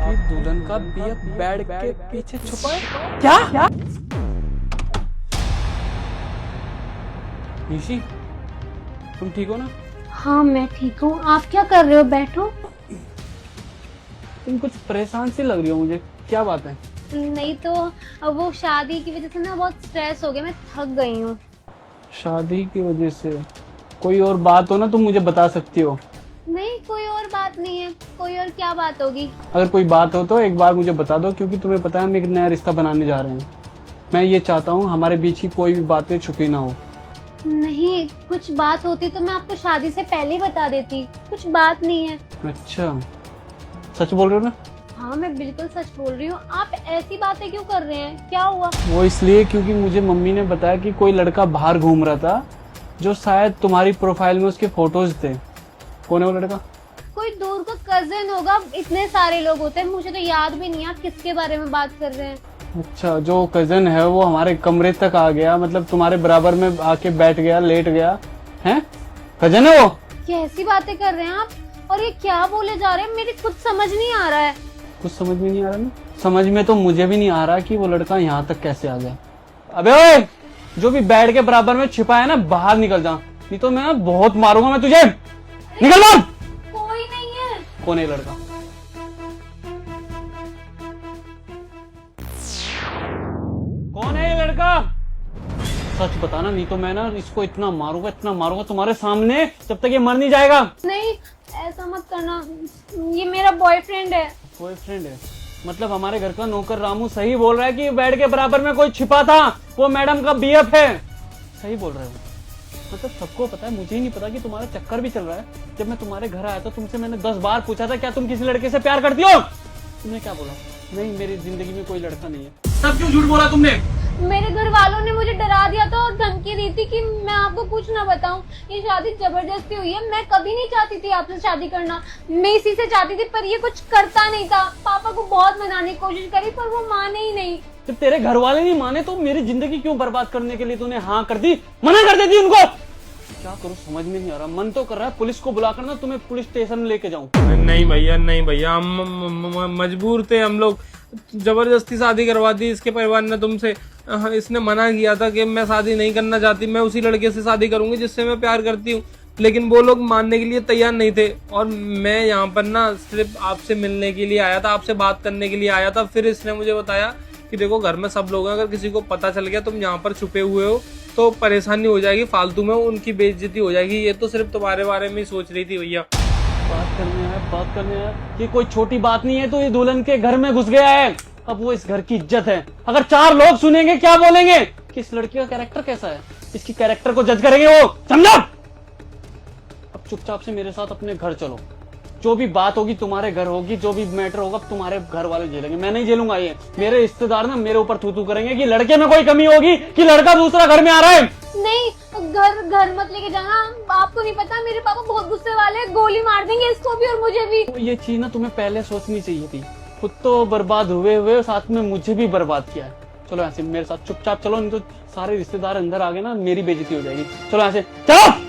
आपकी दुल्हन का बीएफ बेड के पीछे छुपा है। क्या निशी, तुम ठीक हो ना? हाँ मैं ठीक हूँ। आप क्या कर रहे हो? बैठो। तुम कुछ परेशान सी लग रही हो मुझे, क्या बात है? नहीं तो वो शादी की वजह से ना बहुत स्ट्रेस हो गया, मैं थक गई हूँ। शादी की वजह से? कोई और बात हो ना तुम मुझे बता सकती हो। नहीं कोई और बात नहीं है। कोई और क्या बात होगी? अगर कोई बात हो तो एक बार मुझे बता दो, क्योंकि तुम्हें पता है हम एक नया रिश्ता बनाने जा रहे हैं। मैं ये चाहता हूँ हमारे बीच की कोई भी बातें छुपी ना हो। नहीं, कुछ बात होती तो मैं आपको शादी से पहले ही बता देती। कुछ बात नहीं है। अच्छा, सच बोल रहे हो ना? हाँ मैं बिल्कुल सच बोल रही हूँ। आप ऐसी बातें क्यों कर रहे हैं? क्या हुआ? वो इसलिए क्योंकि मुझे मम्मी ने बताया कि कोई लड़का बाहर घूम रहा था जो शायद तुम्हारी प्रोफाइल में उसके फोटोज थे। कौन है वो लड़का? कोई दूर का कजिन होगा। इतने सारे लोग होते हैं, मुझे तो याद भी नहीं है आप किसके बारे में बात कर रहे हैं। अच्छा, जो कजन है वो हमारे कमरे तक आ गया, मतलब तुम्हारे बराबर में आके बैठ गया, लेट गया है? कजन है वो? कैसी बातें कर रहे हैं आप? और ये क्या बोले जा रहे हैं? मेरी कुछ समझ नहीं आ रहा है। कुछ समझ में नहीं आ रहा ना? समझ में तो मुझे भी नहीं आ रहा कि वो लड़का यहाँ तक कैसे आ गया। अबे ओए, जो भी बेड के बराबर में छिपा है ना, बाहर निकल जा, नहीं तो मैं बहुत मारूंगा मैं तुझे। निकल बाहर। कोई नहीं है। कौन है ये लड़का? कौन है ये लड़का? सच बताना, नहीं तो मैं ना इसको इतना मारूंगा तुम्हारे सामने, जब तक ये मर नहीं जाएगा। नहीं ऐसा मत करना, ये मेरा बॉयफ्रेंड है। बॉयफ्रेंड है? मतलब हमारे घर का नौकर रामू सही बोल रहा है कि बेड के बराबर में कोई छिपा था, वो मैडम का बीएफ है। सही बोल रहे हो? मतलब सबको पता है, मुझे ही नहीं पता कि तुम्हारा चक्कर भी चल रहा है। जब मैं तुम्हारे घर आया था तुमसे मैंने 10 बार पूछा था क्या तुम किसी लड़के से प्यार करती हो? तुमने क्या बोला? नहीं, मेरी जिंदगी में कोई लड़का नहीं है। तब क्यों झूठ बोला तुमने? मेरे घर वालों ने मुझे डरा दिया था और धमकी दी थी कि मैं आपको कुछ ना बताऊं। ये शादी जबरदस्ती हुई है। मैं कभी नहीं चाहती थी आपसे शादी करना, मैं इसी से चाहती थी, पर ये कुछ करता नहीं था। पापा को बहुत मनाने की कोशिश करी पर वो माने ही नहीं। जब तेरे घर वाले नहीं माने तो मेरी जिंदगी क्यों बर्बाद करने के लिए तूने हाँ कर दी? मना कर देती उनको। क्या करूं समझ में नहीं आ रहा। मन तो कर रहा है पुलिस को बुलाकर ना तुम्हें पुलिस स्टेशन में लेके जाऊं। नहीं भैया, नहीं भैया, हम मजबूर थे। हम लोग जबरदस्ती शादी करवा दी इसके परिवार ने तुमसे। इसने मना किया था कि मैं शादी नहीं करना चाहती, मैं उसी लड़के से शादी करूंगी जिससे मैं प्यार करती हूँ, लेकिन वो लोग मानने के लिए तैयार नहीं थे। और मैं यहाँ पर ना सिर्फ आपसे मिलने के लिए आया था, आपसे बात करने के लिए आया था। फिर इसने मुझे बताया कि देखो घर में सब लोग हैं, अगर किसी को पता चल गया तुम यहाँ पर छुपे हुए हो तो परेशानी हो जाएगी, फालतू में उनकी बेइज्जती हो जाएगी। ये तो सिर्फ तुम्हारे बारे में ही सोच रही थी भैया। बात करने आया। ये कोई छोटी बात नहीं है। तो ये दुल्हन के घर में घुस गया है, अब वो इस घर की इज्जत है। अगर 4 लोग सुनेंगे क्या बोलेंगे कि इस लड़की का कैरेक्टर कैसा है, इसकी कैरेक्टर को जज करेंगे वो, समझा? अब चुपचाप से मेरे साथ अपने घर चलो। जो भी बात होगी तुम्हारे घर होगी, जो भी मैटर होगा तुम्हारे घर वाले झेलेंगे, मैं नहीं झेलूंगा। ये मेरे रिश्तेदार ना मेरे ऊपर थू करेंगे कि लड़के में कोई कमी होगी, कि लड़का दूसरा घर में आ रहा है। नहीं घर मत लेके जाना। आपको नहीं पता मेरे पापा बहुत गुस्से वाले हैं, गोली मार देंगे इसको भी और मुझे भी। तो ये चीज ना तुम्हें पहले सोचनी चाहिए थी। खुद तो बर्बाद हुए साथ में मुझे भी बर्बाद किया है। चलो ऐसे मेरे साथ चुपचाप चलो, नहीं तो सारे रिश्तेदार अंदर आ गए ना, मेरी बेइज्जती हो जाएगी। चलो ऐसे चलो।